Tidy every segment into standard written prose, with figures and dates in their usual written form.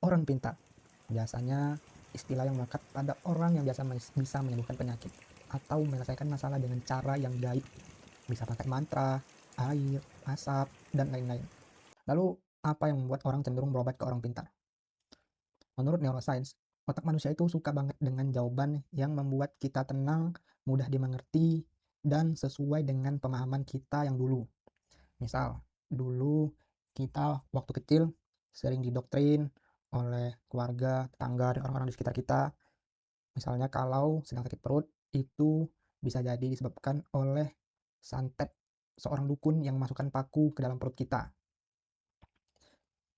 Orang pintar biasanya istilah yang melekat pada orang yang biasa bisa menyembuhkan penyakit atau menyelesaikan masalah dengan cara yang gaib, bisa pakai mantra, air, asap, dan lain-lain. Lalu, apa yang membuat orang cenderung berobat ke orang pintar? Menurut neuroscience, otak manusia itu suka banget dengan jawaban yang membuat kita tenang, mudah dimengerti, dan sesuai dengan pemahaman kita yang dulu. Misal, dulu kita waktu kecil sering didoktrin oleh keluarga, tetangga, dan orang-orang di sekitar kita. Misalnya kalau sedang sakit perut, itu bisa jadi disebabkan oleh santet seorang dukun yang memasukkan paku ke dalam perut kita.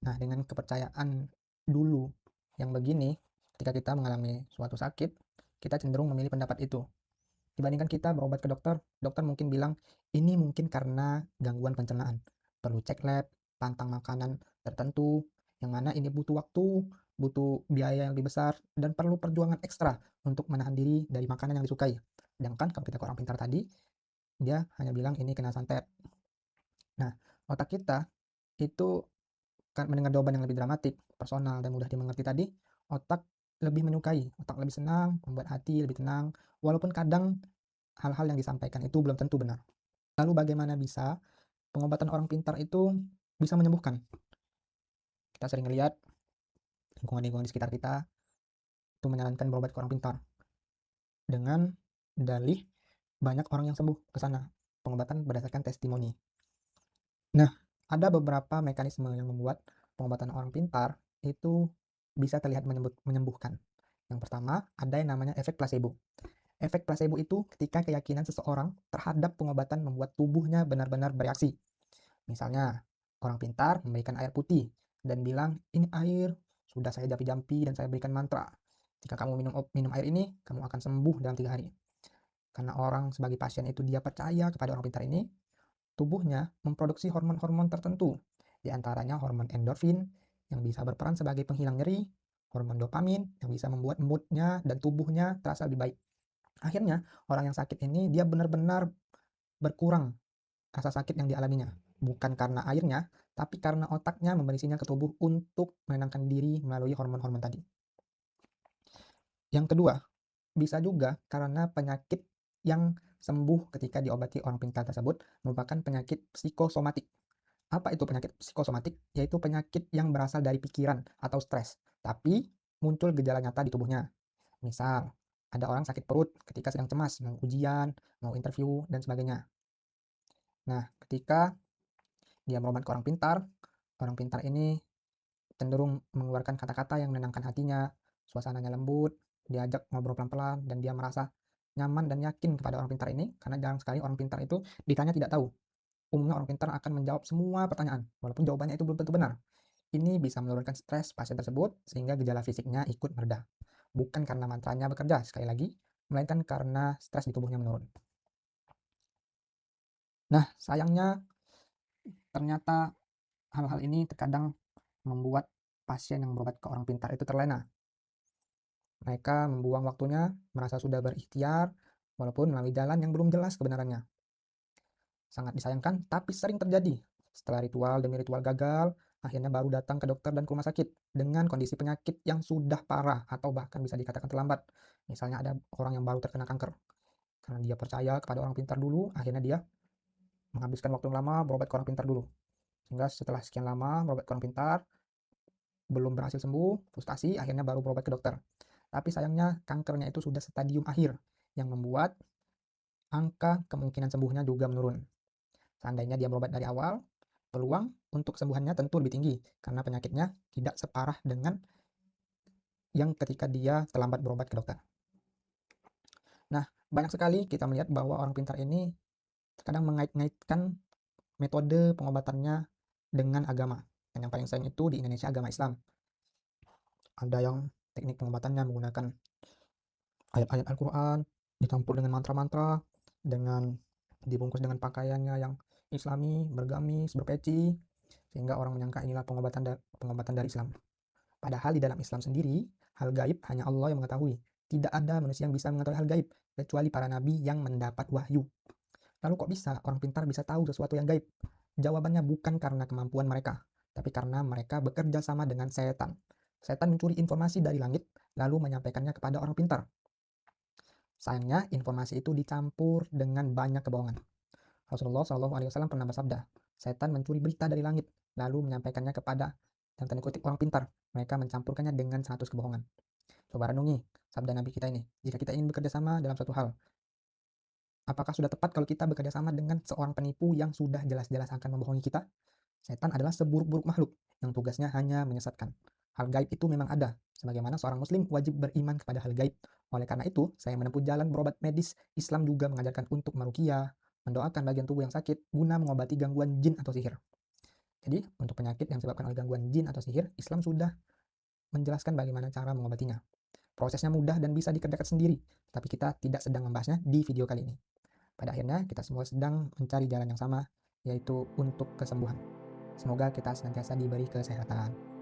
Nah, dengan kepercayaan dulu yang begini, ketika kita mengalami suatu sakit, kita cenderung memilih pendapat itu. Dibandingkan kita berobat ke dokter, dokter mungkin bilang, ini mungkin karena gangguan pencernaan. Perlu cek lab, pantang makanan tertentu, yang mana ini butuh waktu, butuh biaya yang lebih besar, dan perlu perjuangan ekstra untuk menahan diri dari makanan yang disukai. Sedangkan kalau kita ke orang pintar tadi, dia hanya bilang ini kena santet. Nah, otak kita itu kan mendengar jawaban yang lebih dramatik, personal, dan mudah dimengerti tadi, otak lebih menyukai, otak lebih senang, membuat hati lebih tenang, walaupun kadang hal-hal yang disampaikan itu belum tentu benar. Lalu bagaimana bisa pengobatan orang pintar itu bisa menyembuhkan? Kita sering lihat lingkungan-lingkungan di sekitar kita itu menyarankan berobat ke orang pintar dengan dalih banyak orang yang sembuh ke sana. Pengobatan berdasarkan testimoni. Nah, ada beberapa mekanisme yang membuat pengobatan orang pintar itu bisa terlihat menyembuhkan. Yang pertama, ada yang namanya efek placebo. Efek placebo itu ketika keyakinan seseorang terhadap pengobatan membuat tubuhnya benar-benar bereaksi. Misalnya, orang pintar memberikan air putih dan bilang, ini air, sudah saya jampi-jampi dan saya berikan mantra. Jika kamu minum air ini, kamu akan sembuh dalam 3 hari. Karena orang sebagai pasien itu dia percaya kepada orang pintar ini, tubuhnya memproduksi hormon-hormon tertentu, di antaranya hormon endorfin yang bisa berperan sebagai penghilang nyeri, hormon dopamin yang bisa membuat moodnya dan tubuhnya terasa lebih baik. Akhirnya, orang yang sakit ini dia benar-benar berkurang rasa sakit yang dialaminya. Bukan karena airnya, tapi karena otaknya memberi sinyal ke tubuh untuk menenangkan diri melalui hormon-hormon tadi. Yang kedua, bisa juga karena penyakit yang sembuh ketika diobati orang pintar tersebut merupakan penyakit psikosomatik. Apa itu penyakit psikosomatik? Yaitu penyakit yang berasal dari pikiran atau stres, tapi muncul gejala nyata di tubuhnya. Misal, ada orang sakit perut ketika sedang cemas, mau ujian, mau interview, dan sebagainya. Nah, ketika dia berobat ke orang pintar ini cenderung mengeluarkan kata-kata yang menenangkan hatinya, suasananya lembut, diajak ngobrol pelan-pelan, dan dia merasa nyaman dan yakin kepada orang pintar ini, karena jarang sekali orang pintar itu ditanya tidak tahu. Umumnya orang pintar akan menjawab semua pertanyaan, walaupun jawabannya itu belum tentu benar. Ini bisa menurunkan stres pasien tersebut, sehingga gejala fisiknya ikut mereda. Bukan karena mantranya bekerja, sekali lagi, melainkan karena stres di tubuhnya menurun. Nah, sayangnya ternyata hal-hal ini terkadang membuat pasien yang berobat ke orang pintar itu terlena. Mereka membuang waktunya, merasa sudah berikhtiar, walaupun melalui jalan yang belum jelas kebenarannya. Sangat disayangkan, tapi sering terjadi. Setelah ritual demi ritual gagal, akhirnya baru datang ke dokter dan ke rumah sakit dengan kondisi penyakit yang sudah parah atau bahkan bisa dikatakan terlambat. Misalnya ada orang yang baru terkena kanker. Karena dia percaya kepada orang pintar dulu, akhirnya dia menghabiskan waktu yang lama berobat ke orang pintar dulu. Sehingga setelah sekian lama berobat ke orang pintar, belum berhasil sembuh, frustasi, akhirnya baru berobat ke dokter. Tapi sayangnya kankernya itu sudah stadium akhir, yang membuat angka kemungkinan sembuhnya juga menurun. Seandainya dia berobat dari awal, peluang untuk kesembuhannya tentu lebih tinggi, karena penyakitnya tidak separah dengan yang ketika dia terlambat berobat ke dokter. Nah, banyak sekali kita melihat bahwa orang pintar ini terkadang mengait-ngaitkan metode pengobatannya dengan agama. Dan yang paling sering itu di Indonesia agama Islam. Ada yang teknik pengobatannya menggunakan ayat-ayat Al-Quran, dicampur dengan mantra-mantra, dengan dibungkus dengan pakaiannya yang islami, bergamis, berpeci, sehingga orang menyangka inilah pengobatan dari Islam. Padahal di dalam Islam sendiri, hal gaib hanya Allah yang mengetahui. Tidak ada manusia yang bisa mengetahui hal gaib, kecuali para nabi yang mendapat wahyu. Lalu kok bisa orang pintar bisa tahu sesuatu yang gaib? Jawabannya bukan karena kemampuan mereka, tapi karena mereka bekerja sama dengan setan. Setan mencuri informasi dari langit, lalu menyampaikannya kepada orang pintar. Sayangnya, informasi itu dicampur dengan banyak kebohongan. Rasulullah SAW pernah bersabda, setan mencuri berita dari langit, lalu menyampaikannya kepada, dan tanda kutip, orang pintar. Mereka mencampurkannya dengan 100 kebohongan. Coba renungi sabda Nabi kita ini. Jika kita ingin bekerja sama dalam suatu hal, apakah sudah tepat kalau kita bekerja sama dengan seorang penipu yang sudah jelas-jelas akan membohongi kita? Setan adalah seburuk-buruk makhluk yang tugasnya hanya menyesatkan. Hal gaib itu memang ada, sebagaimana seorang muslim wajib beriman kepada hal gaib. Oleh karena itu, saya menempuh jalan berobat medis. Islam juga mengajarkan untuk meruqyah, mendoakan bagian tubuh yang sakit guna mengobati gangguan jin atau sihir. Jadi, untuk penyakit yang disebabkan oleh gangguan jin atau sihir, Islam sudah menjelaskan bagaimana cara mengobatinya. Prosesnya mudah dan bisa dikerjakan sendiri, tapi kita tidak sedang membahasnya di video kali ini. Pada akhirnya, kita semua sedang mencari jalan yang sama, yaitu untuk kesembuhan. Semoga kita senantiasa diberi kesehatan.